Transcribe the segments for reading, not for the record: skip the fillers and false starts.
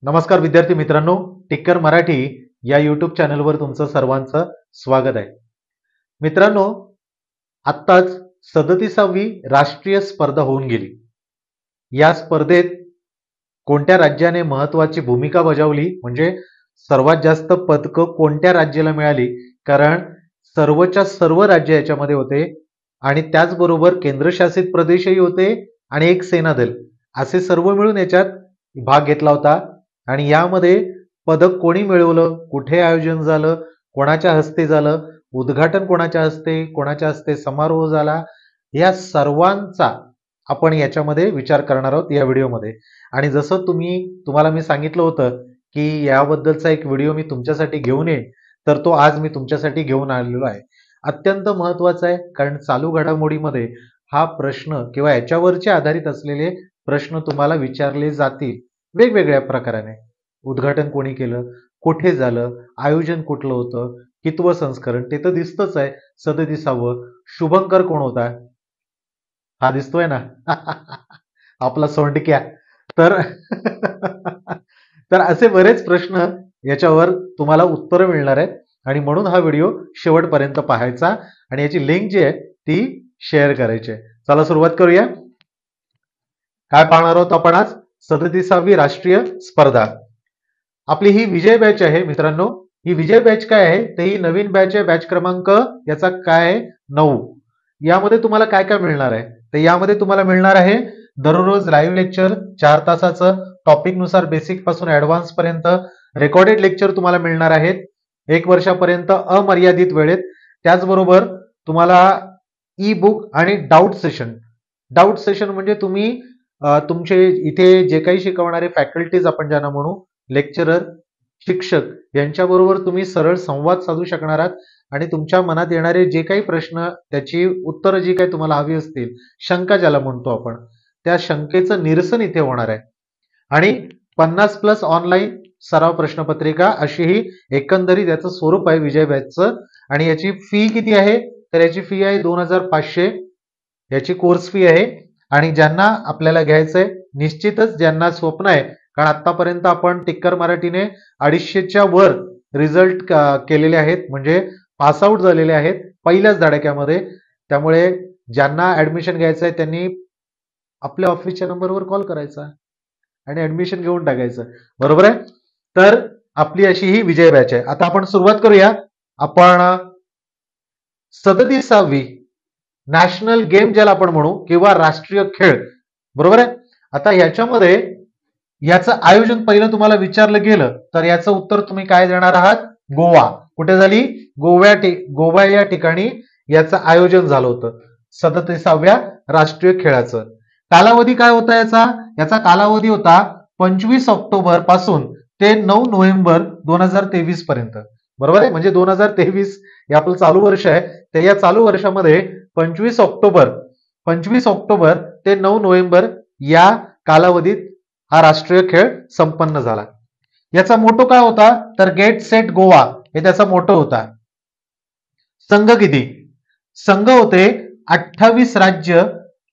नमस्कार विद्यार्थी मित्रांनो, टिक्कर मराठी या यूट्यूब चॅनलवर तुमचं सर्वांचं स्वागत आहे. मित्रांनो, आत्ताच 37वी राष्ट्रीय स्पर्धा होऊन गेली. या स्पर्धेत कोणत्या राज्याने महत्वाची भूमिका बजावली, म्हणजे सर्वात जास्त पदकं कोणत्या राज्याला मिळाली, कारण सर्वच्या सर्व राज्य याच्यामध्ये होते आणि त्याचबरोबर केंद्रशासित प्रदेशही होते आणि एक सेनादल, असे सर्व मिळून याच्यात भाग घेतला होता. आणि यामध्ये पदक कोणी मिळवलं, कुठे आयोजन झालं, कोणाच्या हस्ते झालं, उद्घाटन कोणाच्या हस्ते समारोह झाला, या सर्वांचा आपण याच्यामध्ये विचार करणार आहोत या व्हिडिओमध्ये. आणि जसं तुम्हाला मी सांगितलं होतं की याबद्दलचा एक व्हिडिओ मी तुमच्यासाठी घेऊन येईन, तर तो आज मी तुमच्यासाठी घेऊन आलेलो आहे. अत्यंत महत्वाचा आहे, कारण चालू घडामोडीमध्ये हा प्रश्न किंवा याच्यावरचे आधारित असलेले प्रश्न तुम्हाला विचारले जातील वेगवेगळ्या प्रकाराने. उद्घाटन कोणी केलं, कुठे झालं, आयोजन कुठलं होतं, कितवं संस्करण ते तर दिसतच आहे, 37वं. शुभंकर कोण होता, हा दिसतोय ना आपला सोंडक्या. तर तर असे बरेच प्रश्न याच्यावर तुम्हाला उत्तरं मिळणार आहेत आणि म्हणून हा व्हिडिओ शेवटपर्यंत पाहायचा आणि याची लिंक जी आहे ती शेअर करायची आहे. चला सुरुवात करूया. काय पाहणार आहोत आपण आज? 37वी राष्ट्रीय स्पर्धा. आपली ही विजय बॅच आहे मित्रांनो. ही विजय बॅच काय आहे, ते ही नवीन बॅच आहे. बॅच क्रमांक याचा काय आहे, 9. यामध्ये तुम्हाला काय काय मिळणार आहे, तर यामध्ये तुम्हाला मिळणार आहे दररोज लाईव्ह लेक्चर 4 तासाचं, टॉपिक नुसार बेसिक पासून ऍडव्हान्स पर्यंत. रेकॉर्डेड लेक्चर तुम्हाला मिळणार आहेत 1 वर्षापर्यंत अमर्यादित वेळेत. त्याचबरोबर तुम्हाला ई बुक आणि डाऊट सेशन म्हणजे तुम्ही तुमचे इथे जे काही शिकवणारे फॅकल्टीज आपण ज्यांना म्हणू, लेक्चरर, शिक्षक, यांच्याबरोबर तुम्ही सरळ संवाद साधू शकणार आहात आणि तुमच्या मनात येणारे जे काही प्रश्न, त्याची उत्तरं जी काही तुम्हाला हवी असतील, शंका ज्याला म्हणतो आपण, त्या शंकेचं निरसन इथे होणार आहे. आणि 50+ ऑनलाईन सराव प्रश्नपत्रिका, अशी ही एकंदरीत याचं स्वरूप आहे विजय बॅचचं. आणि याची फी किती आहे, तर याची फी आहे 2500. याची कोर्स फी आहे. आणि ज्यांना आपल्याला घ्यायचंय, निश्चितच ज्यांना स्वप्न आहे, कारण आतापर्यंत आपण टिक्कर मराठीने 250च्या वर रिझल्ट केलेले आहेत, म्हणजे पासआउट झालेले आहेत पहिल्याच धडाक्यामध्ये. त्यामुळे ज्यांना ऍडमिशन घ्यायचं आहे त्यांनी आपल्या ऑफिसच्या नंबरवर कॉल करायचा आणि ऍडमिशन घेऊन टाकायचं, बरोबर आहे. तर आपली अशी ही विजय बॅच आहे. आता आपण सुरुवात करूया. आपण 37वी नॅशनल गेम ज्याला आपण म्हणू, किंवा राष्ट्रीय खेळ, बरोबर आहे. आता याच्यामध्ये याचं आयोजन पहिलं तुम्हाला विचारलं गेलं तर याचं उत्तर तुम्ही काय देणार आहात, गोवा. कुठे झाली, गोवा या ठिकाणी याचं आयोजन झालं होतं 37व्या राष्ट्रीय खेळाचं. कालावधी काय होता याचा कालावधी होता 25 ऑक्टोबर पासून ते 9 नोव्हेंबर 2023 पर्यंत, बरोबर आहे. म्हणजे 2023 हे आपलं चालू वर्ष आहे, तर या चालू वर्षामध्ये 25 ऑक्टोबर ते 9 नोव्हेंबर या कालावधीत हा राष्ट्रीय खेळ संपन्न झाला. याचा मोटो काय होता, तर गेट सेट गोवा हे त्याचा मोटो होता. संघ किती, संघ होते 28 राज्य,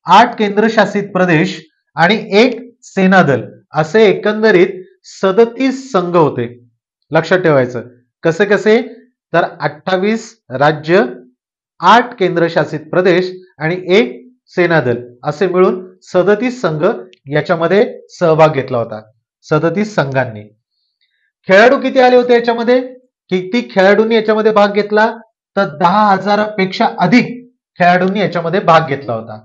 8 केंद्रशासित प्रदेश आणि 1 सेनादल, असे एकंदरीत 37 संघ होते. लक्षात ठेवायचं. कसे कसे, तर 28 राज्य, 8 केंद्रशासित प्रदेश आणि 1 सेनादल, असे मिळून 37 संघ याच्यामध्ये सहभाग घेतला होता. 37 संघांनी. खेळाडू किती आले होते याच्यामध्ये, किती खेळाडूंनी याच्यामध्ये भाग घेतला, तर 10,000 पेक्षा अधिक खेळाडूंनी याच्यामध्ये भाग घेतला होता.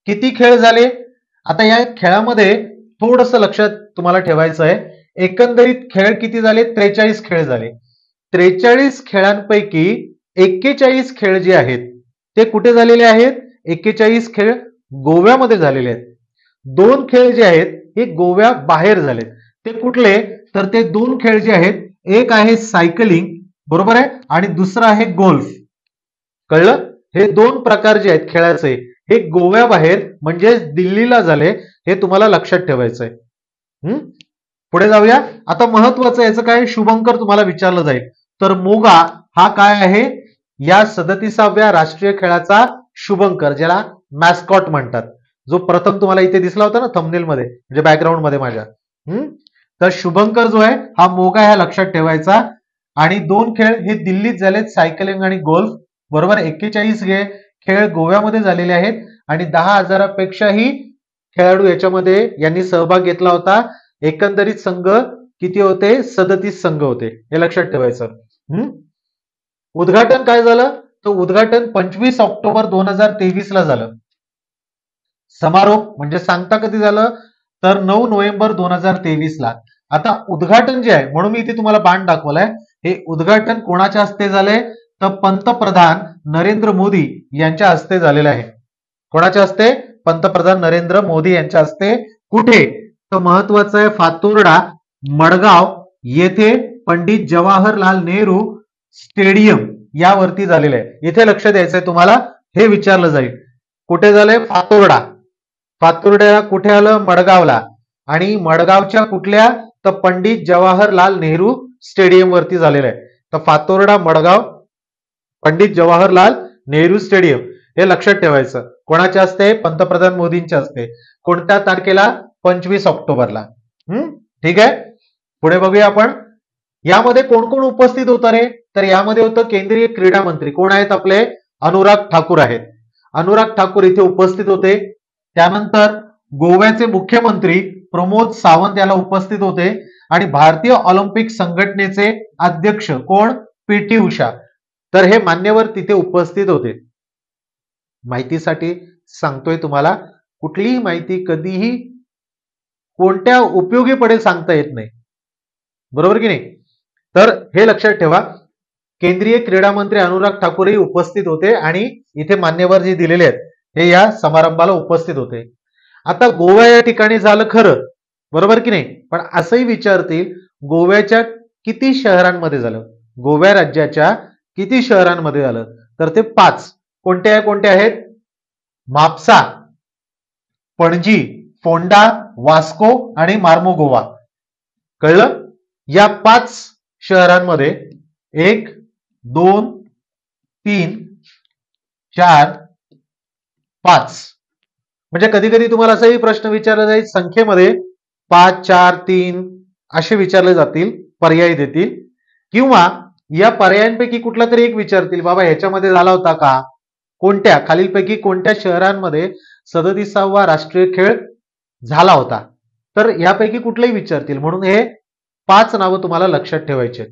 किती खेळ झाले, आता या खेळामध्ये थोडंसं लक्षात तुम्हाला ठेवायचं आहे. एकंदरीत खेळ किती झाले, 43 खेळ झाले. 43 खेळांपैकी 41 खेळ जे आहेत ते कुठे झालेले आहेत, 41 खेळ गोव्यामध्ये झालेले आहेत. 2 खेळ जे आहेत हे गोव्या बाहेर झालेत. ते कुठले, तर ते 2 खेळ जे आहेत, एक आहे सायकलिंग, बरोबर आहे, आणि दुसरा आहे गोल्फ. कळलं. हे 2 प्रकार जे आहेत खेळाचे, हे गोव्याबाहेर म्हणजे दिल्लीला झाले, हे तुम्हाला लक्षात ठेवायचंय. पुढे जाऊया. आता महत्वाचं याचं काय, शुभंकर तुम्हाला विचारलं जाईल, तर मोगा हा काय आहे, या 37व्या राष्ट्रीय खेळाचा शुभंकर, ज्याला मॅस्कॉट म्हणतात, जो प्रथम तुम्हाला इथे दिसला होता ना थंबनेल मध्ये, म्हणजे बॅकग्राऊंड मध्ये माझ्या. तर शुभंकर जो आहे हा मोगा ह्या लक्षात ठेवायचा. आणि 2 खेळ हे दिल्लीत झालेत, सायकलिंग आणि गोल्फ. बरोबर, 41 खेळ गोव्यामध्ये झालेले आहेत आणि 10,000पेक्षाही खेळाडू याच्यामध्ये यांनी सहभाग घेतला होता. एकंदरीत संघ किती होते? 37 संघ होते, हे लक्षात ठेवायचं. उद्घाटन काय झालं? तर उद्घाटन 25 ऑक्टोबर 2023 ला झालं. समारोप म्हणजे सांगता कधी झालं? तर 9 नोव्हेंबर 2023 ला. आता उद्घाटन जे आहे, म्हणून मी इथे तुम्हाला बाण दाखवलाय, हे उद्घाटन कोणाच्या हस्ते झालंय? तर पंतप्रधान नरेंद्र मोदी यांच्या हस्ते झालेलं आहे. कोणाच्या हस्ते? पंतप्रधान नरेंद्र मोदी यांच्या हस्ते. कुठे? तर महत्वाचं आहे, फातोर्डा मडगाव येथे पंडित जवाहरलाल नेहरू स्टेडियम यावरती झालेलं आहे. इथे लक्ष द्यायचंय तुम्हाला, हे विचारलं जाईल. कुठे झालंय? फातोर्डा. फातोर्डा कुठे आलं? मडगावला. आणि मडगावच्या कुठल्या? तर पंडित जवाहरलाल नेहरू स्टेडियम वरती झालेलं आहे. तर फातोर्डा मडगाव पंडित जवाहरलाल नेहरू स्टेडियम हे लक्षात ठेवायचं. कोणाच्या हस्ते? पंतप्रधान मोदींच्या हस्ते. कोणत्या तारखेला? 25 ऑक्टोबरला. ठीक आहे, पुढे बघूया आपण. यामध्ये कोण कोण उपस्थित होतं रे? तर यामध्ये होतं केंद्रीय क्रीडा मंत्री. कोण आहेत आपले? अनुराग ठाकूर आहेत. अनुराग ठाकूर इथे उपस्थित होते. त्यानंतर गोव्याचे मुख्यमंत्री प्रमोद सावंत याला उपस्थित होते. आणि भारतीय ऑलिम्पिक संघटनेचे अध्यक्ष कोण? पी.टी. उषा. तर हे मान्यवर तिथे उपस्थित होते. माहितीसाठी सांगतोय तुम्हाला, कुठलीही माहिती कधीही कोणत्या उपयोगी पडेल सांगता येत नाही, बरोबर की नाही? तर हे लक्षात ठेवा, केंद्रीय क्रीडा मंत्री अनुराग ठाकूरही उपस्थित होते आणि इथे मान्यवर जे दिलेले आहेत हे या समारंभाला उपस्थित होते. आता गोवा या ठिकाणी झालं खरं, बरोबर की नाही? पण असंही विचारतील, गोव्याच्या किती शहरांमध्ये झालं? गोवा राज्याच्या किती शहरांमध्ये झालं? तर ते 5. कोणते आहेत? म्हापसा, पणजी, फोंडा, वास्को आणि मार्मोगोवा. कळलं? या 5 शहरांमध्ये 1, 2, 3, 4, 5. म्हणजे कधी कधी तुम्हाला असाही प्रश्न विचारला जाईल, संख्येमध्ये 5, 4, 3 असे विचारले जातील, पर्याय देतील. किंवा या पर्यायांपैकी कुठला तरी एक विचारतील, बाबा ह्याच्यामध्ये झाला होता का? कोणत्या? खालीलपैकी कोणत्या शहरांमध्ये 37वा राष्ट्रीय खेळ झाला होता? तर यापैकी कुठलंही विचारतील. म्हणून हे 5 नावं तुम्हाला लक्षात ठेवायचे.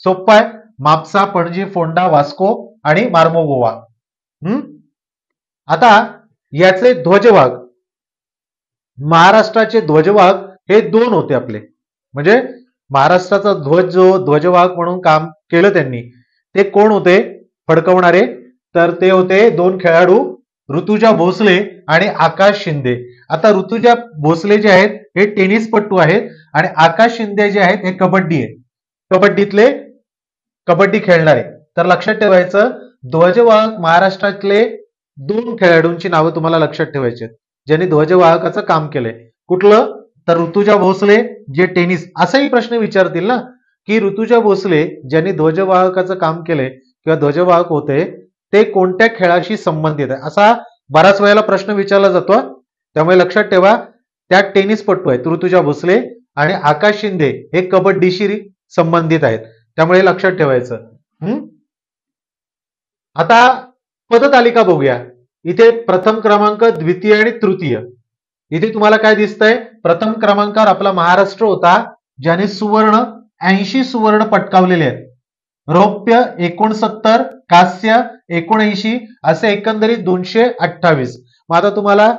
सोप्पं आहे. म्हापसा, पणजी, फोंडा, वास्को आणि मार्मोगोवा. आता याचे ध्वजवाहक, महाराष्ट्राचे ध्वजवाहक हे 2 होते आपले. म्हणजे महाराष्ट्राचा ध्वज जो ध्वजवाहक म्हणून काम केलं त्यांनी, ते कोण होते फडकवणारे? तर ते होते 2 खेळाडू, ऋतुजा भोसले आणि आकाश शिंदे. आता ऋतुजा भोसले जे आहेत हे टेनिसपटू आहेत आणि आकाश शिंदे जे आहेत हे कबड्डी आहे, कबड्डीतले कबड्डी खेळणारे. तर लक्षात ठेवायचं, ध्वजवाहक महाराष्ट्रातले 2 खेळाडूंची नावं तुम्हाला लक्षात ठेवायची, ज्यांनी ध्वजवाहकाचं काम केलंय. कुठलं? तर ऋतुजा भोसले जे टेनिस. असाही प्रश्न विचारतील ना, की ऋतुजा भोसले ज्यांनी ध्वजवाहकाचं काम केलंय किंवा ध्वजवाहक होते ते कोणत्या खेळाशी संबंधित आहे, असा बराच वेळेला प्रश्न विचारला जातो. त्यामुळे लक्षात ठेवा, त्या टेनिसपटू आहेत ऋतुजा भोसले आणि आकाश शिंदे हे कबड्डीशी संबंधित आहेत. त्यामुळे लक्षात ठेवायचं. आता पदतालिका बघूया. इथे प्रथम क्रमांक, द्वितीय आणि तृतीय. इथे तुम्हाला काय दिसतंय? प्रथम क्रमांकावर आपला महाराष्ट्र होता, ज्याने 80 सुवर्ण पटकावलेले आहेत. रौप्य 69, कांस्य 79, असे एकंदरीत 228. मग आता तुम्हाला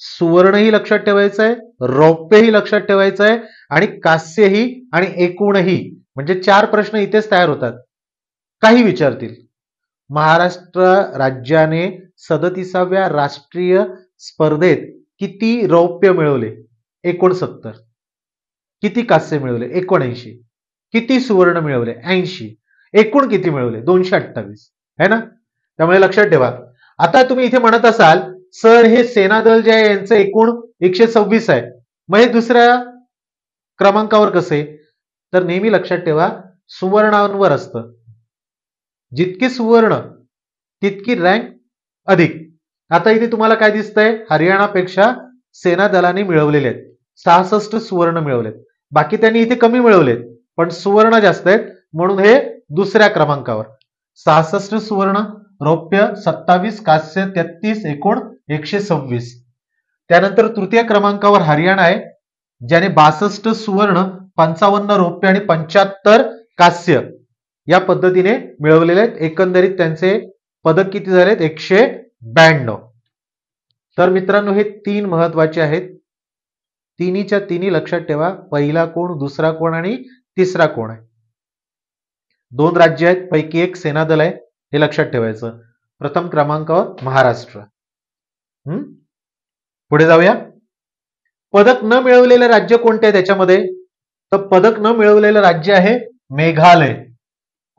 सुवर्णही लक्षात ठेवायचंय, रौप्यही लक्षात ठेवायचंय आणि कांस्यही आणि एकूणही, म्हणजे 4 प्रश्न इथेच तयार होतात. काही विचारतील, महाराष्ट्र राज्याने 37व्या राष्ट्रीय स्पर्धेत किती रौप्य मिळवले? 69. किती कांस्य मिळवले? 79. किती सुवर्ण मिळवले? 80. एकूण किती मिळवले? 228 है ना. त्यामुळे लक्षात ठेवा. आता तुम्ही इथे म्हणत असाल, सर हे सेनादल जे आहे यांचं एकूण 126 आहे, मग हे दुसऱ्या क्रमांकावर कसे? तर नेहमी लक्षात ठेवा, सुवर्णांवर असतं. जितके सुवर्ण तितकी रँक अधिक. आता इथे तुम्हाला काय दिसतंय? हरियाणापेक्षा सेना दलाने मिळवलेले आहेत 66 सुवर्ण मिळवलेत. बाकी त्यांनी इथे कमी मिळवलेत, पण सुवर्ण जास्त आहेत म्हणून हे दुसऱ्या क्रमांकावर. 66 सुवर्ण, रौप्य 27, कांस्य 33, एकूण 126. त्यानंतर तृतीय क्रमांकावर हरियाणा आहे, ज्याने 62 सुवर्ण, 55 रौप्य आणि 75 कांस्य या पद्धतीने मिळवलेले आहेत. एकंदरीत त्यांचे पदक किती झालेत? 192. तर मित्रांनो, हे 3 महत्वाचे आहेत. तिन्हीच्या तिन्ही लक्षात ठेवा. पहिला कोण, दुसरा कोण आणि तिसरा कोण आहे. 2 राज्य आहेत, पैकी एक सेनादल आहे, हे लक्षात ठेवायचं. प्रथम क्रमांकावर महाराष्ट्र. पुढे जाऊया. पदक न मिळवलेलं राज्य कोणते आहे त्याच्यामध्ये? तर पदक न मिळवलेलं राज्य आहे मेघालय.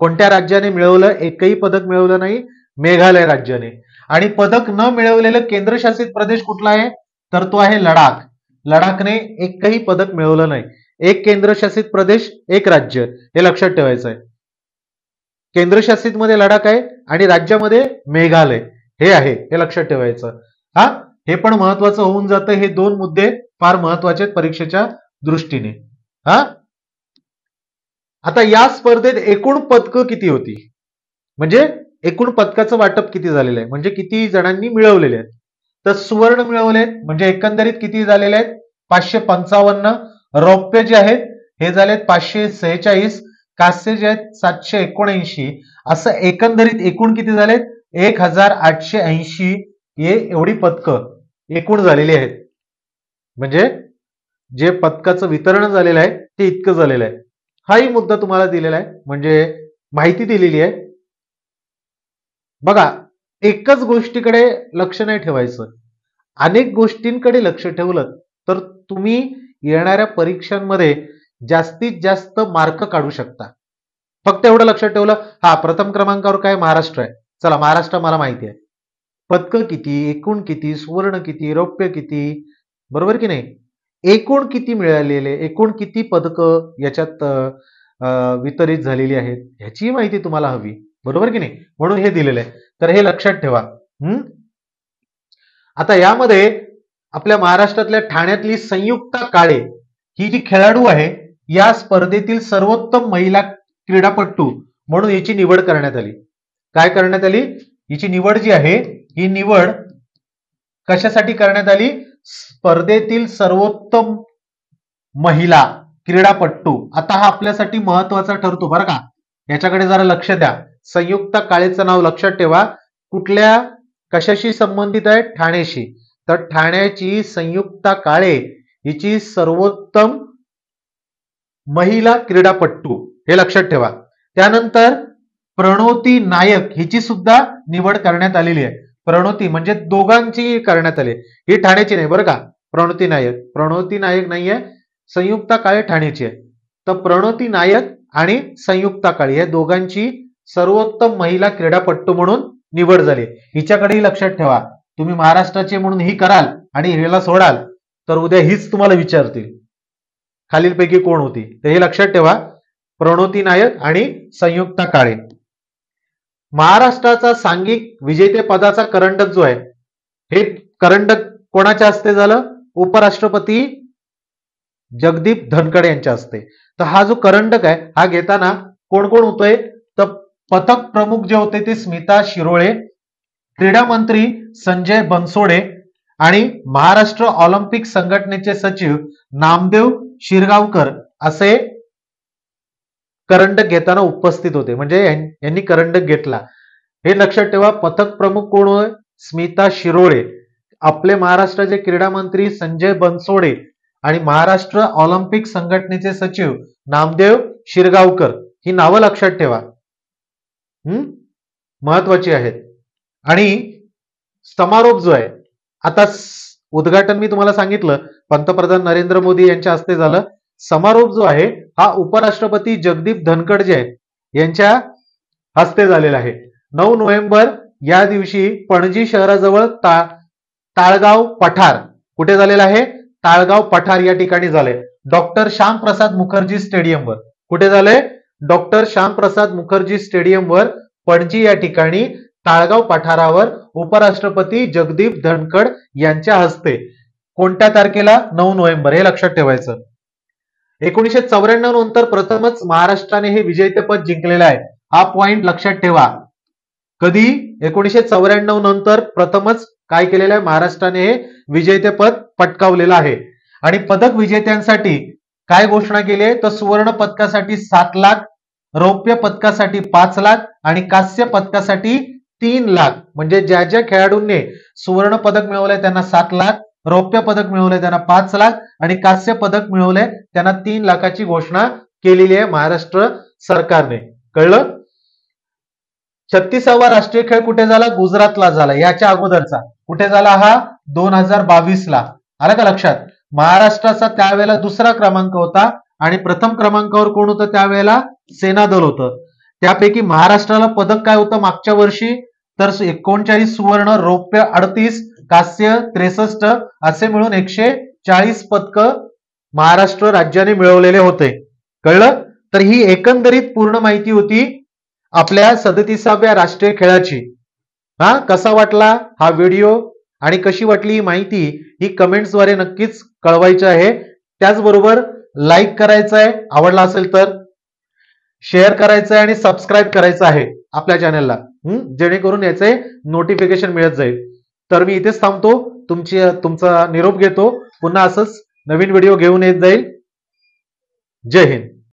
कोणत्या राज्याने मिळवलं? एकही पदक मिळवलं नाही, मेघालय राज्याने. आणि पदक न मिळवलेलं केंद्रशासित प्रदेश कुठला आहे? तर तो आहे लडाख. लडाखने एकही पदक मिळवलं नाही. एक केंद्रशासित प्रदेश, एक राज्य, हे लक्षात ठेवायचं आहे. केंद्रशासित मध्ये लडाख आहे आणि राज्यामध्ये मेघालय हे आहे, हे लक्षात ठेवायचं. हा, हे पण महत्वाचं होऊन जातं. हे 2 मुद्दे फार महत्वाचे आहेत परीक्षेच्या दृष्टीने. हा, आता या स्पर्धेत एकूण पदकं किती होती, म्हणजे एकूण पदकाचं वाटप किती झालेलं आहे, म्हणजे किती जणांनी मिळवलेले आहेत. तर सुवर्ण मिळवलेत म्हणजे एकंदरीत किती झालेले आहेत? 555. रौप्य जे आहेत हे झालेत 546. कांस्य जे आहेत 779. असं एकंदरीत एकूण किती झालेत? 1880 हे एवढी पदकं एकूण झालेली आहेत. म्हणजे जे पदकाचं वितरण झालेलं आहे ते इतकं झालेलं आहे. हाही मुद्दा तुम्हाला दिलेला आहे, म्हणजे माहिती दिलेली आहे. बघा, एकच गोष्टीकडे लक्ष नाही ठेवायचं, अनेक गोष्टींकडे लक्ष ठेवलं तर तुम्ही येणाऱ्या परीक्षांमध्ये जास्तीत जास्त मार्क काढू शकता. फक्त एवढं लक्षात ठेवलं, हा प्रथम क्रमांकावर काय? महाराष्ट्र आहे. चला, महाराष्ट्र मला माहिती आहे. पदकं किती, एकूण किती, सुवर्ण किती, रौप्य किती, बरोबर की नाही? एकूण किती मिळालेले, एकूण किती पदकं याच्यात वितरित झालेली आहेत ह्याची माहिती तुम्हाला हवी, बरोबर की नाही? म्हणून हे दिलेलं आहे. तर हे लक्षात ठेवा. आता यामध्ये आपल्या महाराष्ट्रातल्या ठाण्यातली संयुक्ता काळे ही जी खेळाडू आहे, या स्पर्धेतील सर्वोत्तम महिला क्रीडापटू म्हणून याची निवड करण्यात आली. काय करण्यात आली? हिची निवड जी आहे, ही निवड कशासाठी करण्यात आली? स्पर्धेतील सर्वोत्तम महिला क्रीडापटू. आता हा आपल्यासाठी महत्वाचा ठरतो बरं का, याच्याकडे जरा लक्ष द्या. संयुक्ता काळेचं नाव लक्षात ठेवा. कुठल्या, कशाशी संबंधित आहे? ठाण्याशी. तर ठाण्याची संयुक्ता काळे हिची सर्वोत्तम महिला क्रीडापटू, हे लक्षात ठेवा. त्यानंतर प्रणोती नायक हिची सुद्धा निवड करण्यात आलेली आहे. प्रणोती म्हणजे दोघांची करण्यात आली, ही ठाण्याची नाही बरं का. प्रणोती नायक नाहीये, संयुक्ता काळे ठाण्याची आहे. तर प्रणोती नायक आणि संयुक्ता काळे या दोघांची सर्वोत्तम महिला क्रीडापटू म्हणून निवड झाली. हिच्याकडेही लक्षात ठेवा. तुम्ही महाराष्ट्राचे म्हणून ही कराल आणि हिला सोडाल तर उद्या हीच तुम्हाला विचारतील खालीलपैकी कोण होती. तर हे लक्षात ठेवा, प्रणोती नायक आणि संयुक्ता काळे. महाराष्ट्राचा सांघिक विजेतेपदाचा करंडक जो आहे, हे करंडक कोणाच्या हस्ते झालं? उपराष्ट्रपती जगदीप धनखड यांच्या हस्ते. तर हा जो करंडक आहे हा घेताना कोण कोण होतोय? तर पथक प्रमुख जे होते ते स्मिता शिरोळे, क्रीडा मंत्री संजय बनसोडे आणि महाराष्ट्र ऑलिम्पिक संघटनेचे सचिव नामदेव शिरगावकर असे करंडक घेताना उपस्थित होते. म्हणजे यांनी करंडक घेतला, हे लक्षात ठेवा. पथक प्रमुख कोण होय? स्मिता शिरोळे. आपले महाराष्ट्राचे क्रीडा मंत्री संजय बनसोडे आणि महाराष्ट्र ऑलिम्पिक संघटनेचे सचिव नामदेव शिरगावकर, ही नावं लक्षात ठेवा, महत्वाची आहेत. आणि समारोप जो आहे, आता उद्घाटन मी तुम्हाला सांगितलं पंतप्रधान नरेंद्र मोदी यांच्या हस्ते झालं. समारोप जो आहे हा उपराष्ट्रपती जगदीप धनखड जे आहे यांच्या हस्ते झालेला आहे. 9 नोव्हेंबर या दिवशी पणजी शहराजवळ ताळगाव पठार, कुठे झालेला आहे? ताळगाव पठार या ठिकाणी झाले. डॉक्टर श्यामप्रसाद मुखर्जी स्टेडियमवर. कुठे झाले? डॉक्टर श्यामप्रसाद मुखर्जी स्टेडियमवर पणजी या ठिकाणी ताळगाव पठारावर उपराष्ट्रपती जगदीप धनखड यांच्या हस्ते. कोणत्या तारखेला? 9 नोव्हेंबर, हे लक्षात ठेवायचं. 1994 नंतर प्रथमच महाराष्ट्राने हे विजेतेपद जिंकलेलं आहे. हा पॉइंट लक्षात ठेवा. कधी 1994 नंतर प्रथमच काय केलेलं आहे, महाराष्ट्राने हे विजेतेपद पटकावलेलं आहे. आणि पदक विजेत्यांसाठी काय घोषणा केली आहे, तर सुवर्ण पदकासाठी 7 लाख, रौप्य पदकासाठी 5 लाख आणि कांस्य पदकासाठी 3 लाख. म्हणजे ज्या ज्या खेळाडूंनी सुवर्ण पदक मिळवलंय त्यांना 7 लाख, रौप्य पदक मिळवलंय त्यांना 5 लाख आणि कांस्य पदक मिळवलंय त्यांना 3 लाखाची घोषणा केलेली आहे महाराष्ट्र सरकारने. कळलं? 36वा राष्ट्रीय खेळ कुठे झाला? गुजरातला झाला. याच्या अगोदरचा कुठे झाला? हा 2022 ला. आला का लक्षात? महाराष्ट्राचा त्यावेळेला दुसरा क्रमांक होता आणि प्रथम क्रमांकावर कोण होतं त्यावेळेला? सेना दल होतं. त्यापैकी महाराष्ट्राला पदक काय होतं मागच्या वर्षी? तर 39 सुवर्ण, रौप्य 38, कांस्य 63 असे मिळून 140 पदक महाराष्ट्र राज्याने मिळवलेले होते. कळलं? तर ही एकंदरीत पूर्ण माहिती होती आपल्या 37व्या राष्ट्रीय खेळाची. कसा वाटला हा व्हिडिओ आणि कशी वाटली ही माहिती ही कमेंट्सद्वारे नक्कीच कळवायची आहे. त्याचबरोबर लाईक करायचं आहे आवडला असेल तर, शेअर करायचं आहे आणि सबस्क्राईब करायचं आहे आपल्या चॅनलला, जेणेकरून याचे नोटिफिकेशन मिळत जाईल. तर मी इथेच थांबतो. तुमचा निरोप घेतो. पुन्हा असंच नवीन व्हिडिओ घेऊन येत जाईल. जय हिंद.